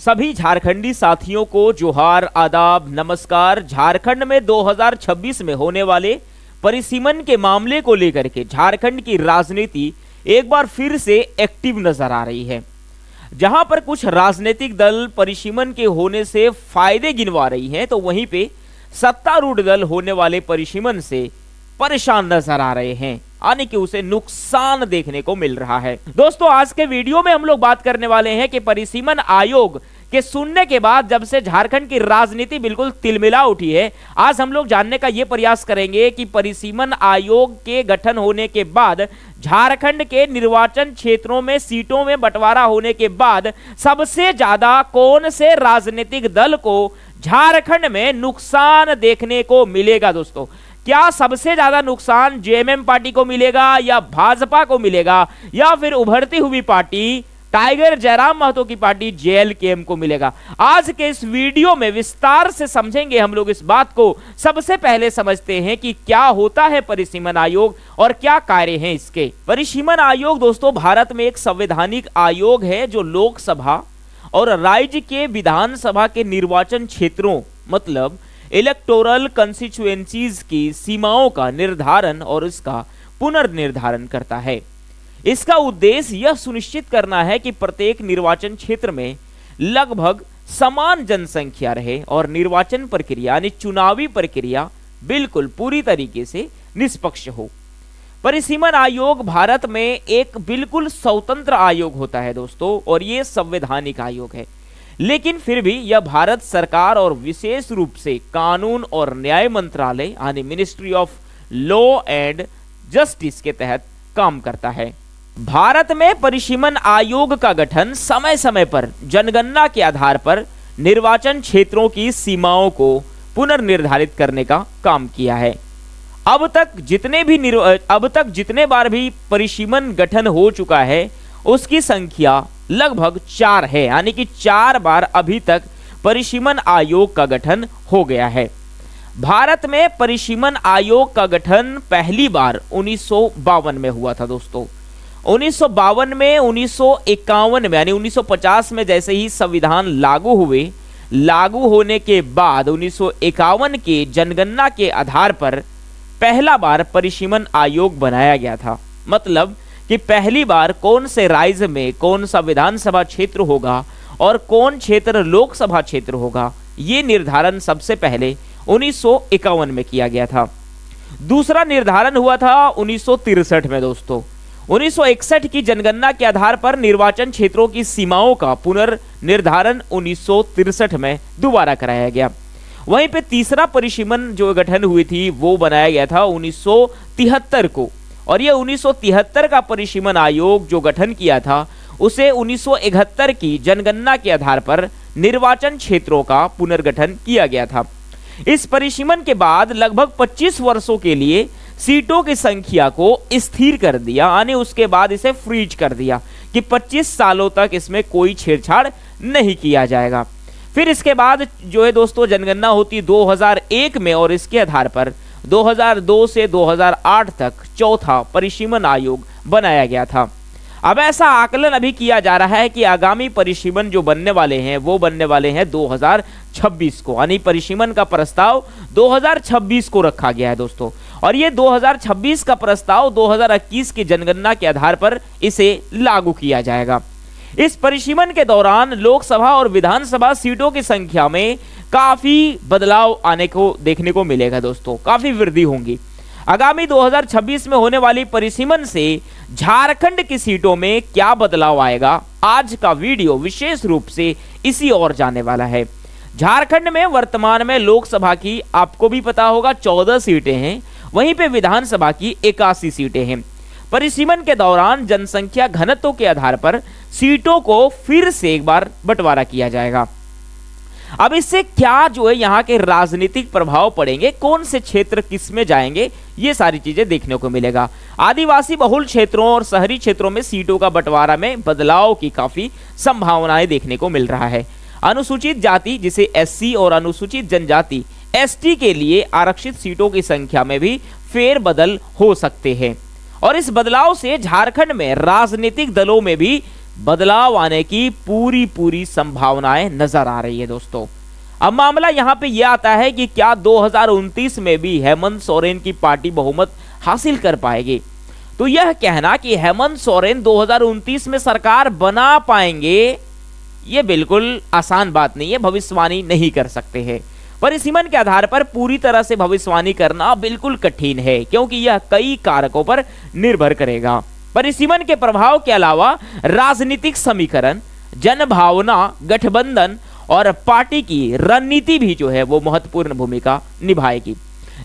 सभी झारखंडी साथियों को जोहार, आदाब, नमस्कार। झारखंड में 2026 में होने वाले परिसीमन के मामले को लेकर के झारखंड की राजनीति एक बार फिर से एक्टिव नजर आ रही है। जहां पर कुछ राजनीतिक दल परिसीमन के होने से फायदे गिनवा रही हैं, तो वहीं पे सत्तारूढ़ दल होने वाले परिसीमन से परेशान नजर आ रहे हैं, यानी कि उसे नुकसान देखने को मिल रहा है। दोस्तों, आज के वीडियो में हम लोग बात करने वाले हैं कि परिसीमन आयोग के सुनने के बाद जब से झारखंड की राजनीति बिल्कुल तिलमिला उठी है, आज हम लोग जानने का यह प्रयास करेंगे कि परिसीमन आयोग के गठन होने के बाद झारखंड के निर्वाचन क्षेत्रों में सीटों में बंटवारा होने के बाद सबसे ज्यादा कौन से राजनीतिक दल को झारखंड में नुकसान देखने को मिलेगा। दोस्तों, क्या सबसे ज्यादा नुकसान जेएमएम पार्टी को मिलेगा या भाजपा को मिलेगा या फिर उभरती हुई पार्टी टाइगर जयराम महतो की पार्टी जेएलकेएम को मिलेगा। आज के इस वीडियो में विस्तार से समझेंगे हम लोग इस बात को। सबसे पहले समझते हैं कि क्या होता है परिसीमन आयोग और क्या कार्य हैं इसके। परिसीमन आयोग दोस्तों भारत में एक संवैधानिक आयोग है जो लोकसभा और राज्य के विधानसभा के निर्वाचन क्षेत्रों मतलब इलेक्टोरल कंस्टिट्यूएंसीज की सीमाओं का निर्धारण और इसका पुनर्निर्धारण करता है। इसका उद्देश्य यह सुनिश्चित करना है कि प्रत्येक निर्वाचन क्षेत्र में लगभग समान जनसंख्या रहे और निर्वाचन प्रक्रिया यानी चुनावी प्रक्रिया बिल्कुल पूरी तरीके से निष्पक्ष हो। परिसीमन आयोग भारत में एक बिल्कुल स्वतंत्र आयोग होता है दोस्तों, और यह संवैधानिक आयोग है, लेकिन फिर भी यह भारत सरकार और विशेष रूप से कानून और न्याय मंत्रालय यानी ministry of law and justice के तहत काम करता है। भारत में परिसीमन आयोग का गठन समय समय पर जनगणना के आधार पर निर्वाचन क्षेत्रों की सीमाओं को पुनर्निर्धारित करने का काम किया है। अब तक जितने बार भी परिसीमन गठन हो चुका है उसकी संख्या लगभग 4 है, यानी कि 4 बार अभी तक परिसीमन आयोग का गठन हो गया है। भारत में परिसीमन आयोग का गठन पहली बार 1952 में हुआ था दोस्तों। 1952 में, 1951 में यानी 1950 में जैसे ही संविधान लागू होने के बाद 1951 के जनगणना के आधार पर पहला बार परिसीमन आयोग बनाया गया था। मतलब कि पहली बार कौन से राज्य में कौन सा विधानसभा क्षेत्र होगा और कौन क्षेत्र लोकसभा क्षेत्र होगा, ये निर्धारण सबसे पहले 1951 में किया गया था। दूसरा निर्धारण हुआ था 1963 में दोस्तों। 1961 की जनगणना के आधार पर निर्वाचन क्षेत्रों की सीमाओं का पुनर्निर्धारण 1963 में दोबारा कराया गया। वहीं पे तीसरा परिसीमन जो गठन हुई थी वो बनाया गया था 1973 को, और ये 1973 का परिसीमन आयोग जो गठन किया था उसे 1971 की जनगणना के आधार पर निर्वाचन क्षेत्रों का पुनर्गठन किया गया था। इस परिसीमन के बाद लगभग 25 वर्षों के लिए सीटों की संख्या को स्थिर कर दिया, यानी उसके बाद इसे फ्रीज कर दिया कि 25 सालों तक इसमें कोई छेड़छाड़ नहीं किया जाएगा। फिर इसके बाद जो है दोस्तों जनगणना होती 2001 में, और इसके आधार पर 2002 से 2008 तक चौथा परिसीमन आयोग बनाया गया था। अब ऐसा आकलन अभी किया जा रहा है कि आगामी परिसीमन जो बनने वाले हैं वो बनने वाले हैं 2026 को, यानी परिसीमन का प्रस्ताव 2026 को रखा गया है दोस्तों। और ये 2026 का प्रस्ताव 2021 की जनगणना के आधार पर इसे लागू किया जाएगा। इस परिसीमन के दौरान लोकसभा और विधानसभा सीटों की संख्या में काफी बदलाव आने को देखने को मिलेगा दोस्तों, काफी वृद्धि होंगी। आगामी 2026 में होने वाली परिसीमन से झारखंड की सीटों में क्या बदलाव आएगा, आज का वीडियो विशेष रूप से इसी ओर जाने वाला है। झारखंड में वर्तमान में लोकसभा की आपको भी पता होगा 14 सीटें हैं, वहीं पे विधानसभा की 81 सीटें हैं। परिसीमन के दौरान जनसंख्या घनत्व के आधार पर सीटों को फिर से एक बार बंटवारा किया जाएगा। अब इससे क्या जो है यहाँ के राजनीतिक प्रभाव पड़ेंगे, कौन से क्षेत्र किस में जाएंगे, ये सारी चीजें देखने को मिलेगा। आदिवासी बहुल क्षेत्रों और शहरी क्षेत्रों में सीटों का बंटवारा में बदलाव की काफी संभावनाएं देखने को मिल रहा है। अनुसूचित जाति जिसे एससी और अनुसूचित जनजाति एसटी के लिए आरक्षित सीटों की संख्या में भी फेरबदल हो सकते हैं, और इस बदलाव से झारखंड में राजनीतिक दलों में भी बदलाव आने की पूरी संभावनाएं नजर आ रही है दोस्तों। अब मामला यहां पे यह आता है कि क्या 2029 में भी हेमंत सोरेन की पार्टी बहुमत हासिल कर पाएगी? तो यह कहना कि हेमंत सोरेन 2029 में सरकार बना पाएंगे, यह बिल्कुल आसान बात नहीं है, भविष्यवाणी नहीं कर सकते हैं। परिसीमन के आधार पर पूरी तरह से भविष्यवाणी करना बिल्कुल कठिन है, क्योंकि यह कई कारकों पर निर्भर करेगा। परिसीमन के प्रभाव के अलावा राजनीतिक समीकरण, जनभावना, गठबंधन और पार्टी की रणनीति भी जो है वो महत्वपूर्ण भूमिका निभाएगी।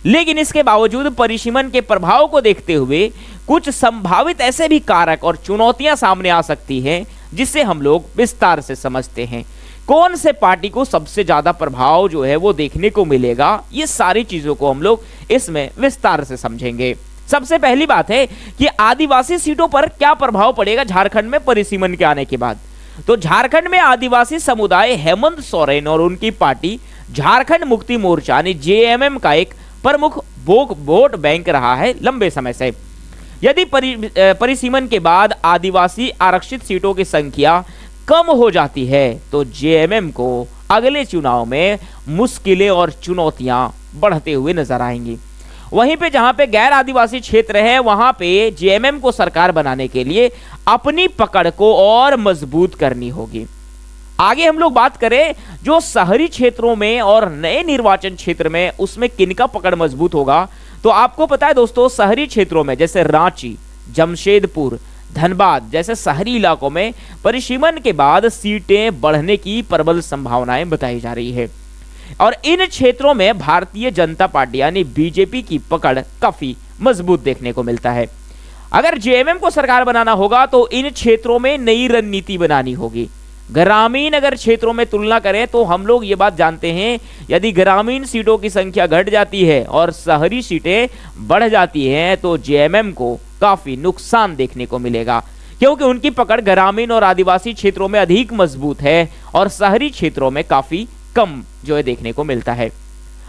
लेकिन इसके बावजूद परिसीमन के प्रभाव को देखते हुए कुछ संभावित ऐसे भी कारक और चुनौतियां सामने आ सकती हैं, जिससे हम लोग विस्तार से समझते हैं। कौन से पार्टी को सबसे ज्यादा प्रभाव जो है वो देखने को मिलेगा, ये सारी चीजों को हम लोग इसमें विस्तार से समझेंगे। सबसे पहली बात है कि आदिवासी सीटों पर क्या प्रभाव पड़ेगा झारखंड में परिसीमन के आने के बाद। तो झारखंड में आदिवासी समुदाय हेमंत सोरेन और उनकी पार्टी झारखंड मुक्ति मोर्चा यानी जेएमएम का एक प्रमुख वोट बैंक रहा है लंबे समय से। यदि परिसीमन के बाद आदिवासी आरक्षित सीटों की संख्या कम हो जाती है तो जेएमएम को अगले चुनाव में मुश्किलें और चुनौतियां बढ़ते हुए नजर आएंगी। वहीं पे जहां पे गैर आदिवासी क्षेत्र है, वहां पे जेएमएम को सरकार बनाने के लिए अपनी पकड़ को और मजबूत करनी होगी। आगे हम लोग बात करें जो शहरी क्षेत्रों में और नए निर्वाचन क्षेत्र में, उसमें किनका पकड़ मजबूत होगा। तो आपको पता है दोस्तों, शहरी क्षेत्रों में जैसे रांची, जमशेदपुर, धनबाद जैसे शहरी इलाकों में परिसीमन के बाद सीटें बढ़ने की प्रबल संभावनाएं बताई जा रही है और इन क्षेत्रों में भारतीय जनता पार्टी यानी बीजेपी की पकड़ काफी मजबूत देखने को मिलता है। अगर जेएमएम को सरकार बनाना होगा तो इन क्षेत्रों में नई रणनीति बनानी होगी। ग्रामीण अगर क्षेत्रों में तुलना करें तो हम लोग ये बात जानते हैं, यदि ग्रामीण सीटों की संख्या घट जाती है और शहरी सीटें बढ़ जाती हैं तो जेएमएम को काफी नुकसान देखने को मिलेगा, क्योंकि उनकी पकड़ ग्रामीण और आदिवासी क्षेत्रों में अधिक मजबूत है और शहरी क्षेत्रों में काफी कम जो है देखने को मिलता है।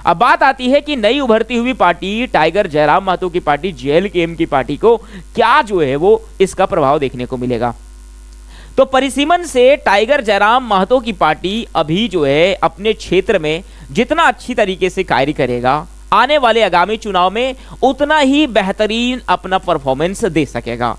अब बात आती है कि नई उभरती हुई पार्टी टाइगर जयराम महतो की पार्टी जेएलकेएम की पार्टी को क्या जो है वो इसका प्रभाव देखने को मिलेगा। तो परिसीमन से टाइगर जयराम महतो की पार्टी अभी जो है अपने क्षेत्र में जितना अच्छी तरीके से कार्य करेगा, आने वाले आगामी चुनाव में उतना ही बेहतरीन अपना परफॉर्मेंस दे सकेगा।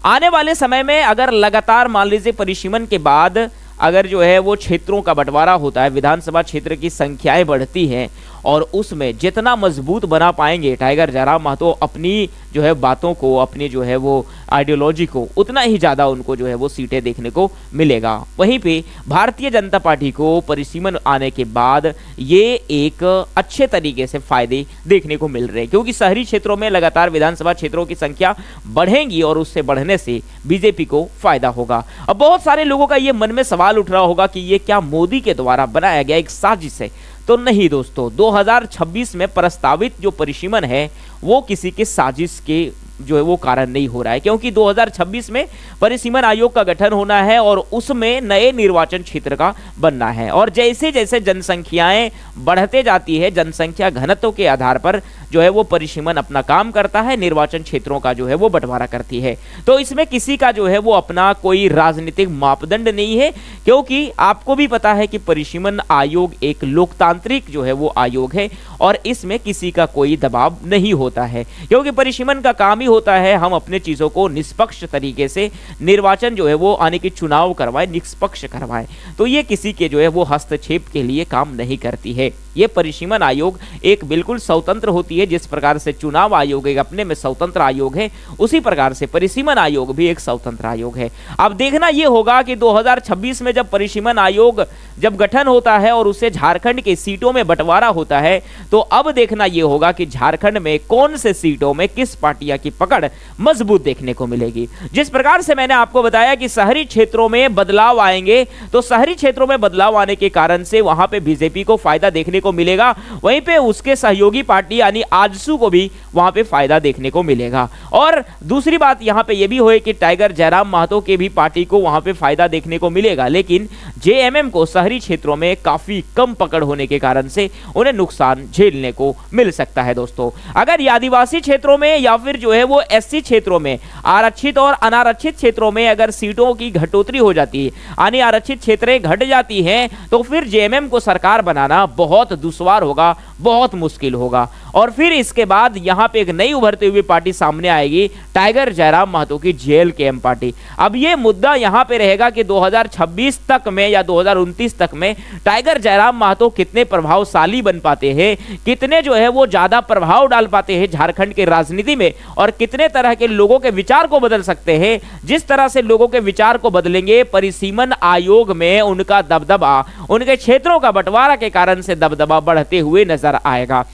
आने वाले समय में अगर लगातार मान लीजिए परिसीमन के बाद अगर जो है वो क्षेत्रों का बंटवारा होता है, विधानसभा क्षेत्र की संख्याएं बढ़ती हैं और उसमें जितना मजबूत बना पाएंगे टाइगर जयराम महतो अपनी जो है बातों को, अपनी जो है वो आइडियोलॉजी को, उतना ही ज्यादा उनको जो है वो सीटें देखने को मिलेगा। वहीं पे भारतीय जनता पार्टी को परिसीमन आने के बाद ये एक अच्छे तरीके से फायदे देखने को मिल रहे हैं, क्योंकि शहरी क्षेत्रों में लगातार विधानसभा क्षेत्रों की संख्या बढ़ेगी और उससे बढ़ने से बीजेपी को फायदा होगा। अब बहुत सारे लोगों का ये मन में सवाल उठ रहा होगा कि ये क्या मोदी के द्वारा बनाया गया एक साजिश है। तो नहीं दोस्तों, 2026 में प्रस्तावित जो परिसीमन है वो किसी के साजिश के जो है वो कारण नहीं हो रहा है, क्योंकि 2026 में परिसीमन आयोग का गठन होना है और उसमें नए निर्वाचन क्षेत्र का बनना है और जैसे जैसे जनसंख्याएं बढ़ते जाती है, जनसंख्या घनत्व के आधार पर जो है वो परिसीमन अपना काम करता है, निर्वाचन क्षेत्रों का जो है वो बंटवारा करती है। तो इसमें किसी का जो है वो अपना कोई राजनीतिक मापदंड नहीं है, क्योंकि आपको भी पता है कि परिसीमन आयोग एक लोकतांत्रिक जो है वो आयोग है और इसमें किसी का कोई दबाव नहीं होता है, क्योंकि परिसीमन का काम ही होता है हम अपने चीजों को निष्पक्ष तरीके से निर्वाचन जो है वो आने की चुनाव करवाए, निष्पक्ष करवाए। तो ये किसी के जो है वो हस्तक्षेप के लिए काम नहीं करती है। ये परिसीमन आयोग एक बिल्कुल स्वतंत्र होती है, जिस प्रकार से चुनाव आयोग एक अपने में स्वतंत्र आयोग है, उसी प्रकार से परिसीमन आयोग भी एक स्वतंत्र आयोग है। अब देखना यह होगा कि 2026 में जब परिसीमन आयोग जब गठन होता है और उसे झारखंड के सीटों में बंटवारा होता है, तो अब देखना यह होगा कि झारखंड में कौन से सीटों में किस पार्टियां की पकड़ मजबूत देखने को मिलेगी। जिस प्रकार से मैंने आपको बताया कि शहरी क्षेत्रों में बदलाव आएंगे, तो शहरी क्षेत्रों में बदलाव आने के कारण से वहां पे बीजेपी को फायदा देखने को मिलेगा, वहीं पे उसके सहयोगी पार्टी यानी आजसू को भी वहां पे फायदा देखने को मिलेगा। और दूसरी बात यहां पे ये भी होए कि टाइगर जयराम महतो के भी पार्टी को वहां पे फायदा देखने को मिलेगा, लेकिन जेएमएम को शहरी क्षेत्रों में काफी कम पकड़ होने के कारण से उन्हें नुकसान झेलने को मिल सकता है। दोस्तों, अगर ये आदिवासी क्षेत्रों में या फिर जो है वो एससी क्षेत्रों में, आरक्षित और अनारक्षित क्षेत्रों में अगर सीटों की घटोतरी हो जाती है, यानी आरक्षित क्षेत्रें घट जाती हैं, तो फिर जेएमएम को सरकार बनाना बहुत दुश्वार होगा, बहुत मुश्किल होगा। और फिर इसके बाद यहां पे एक नई उभरती हुई पार्टी सामने आएगी, टाइगर जयराम महतो की जेएलकेएम पार्टी। अब ये मुद्दा यहां पे रहेगा कि 2026 तक में या 2029 तक में टाइगर जयराम महतो कितने प्रभावशाली बन पाते हैं, कितने जो है वो ज्यादा प्रभाव डाल पाते हैं झारखंड के राजनीति में, और कितने तरह के लोगों के विचार को बदल सकते हैं। जिस तरह से लोगों के विचार को बदलेंगे, परिसीमन आयोग में उनका दबदबा, उनके क्षेत्रों का बंटवारा के कारण से दबदबा बढ़ते हुए नजर आएगा।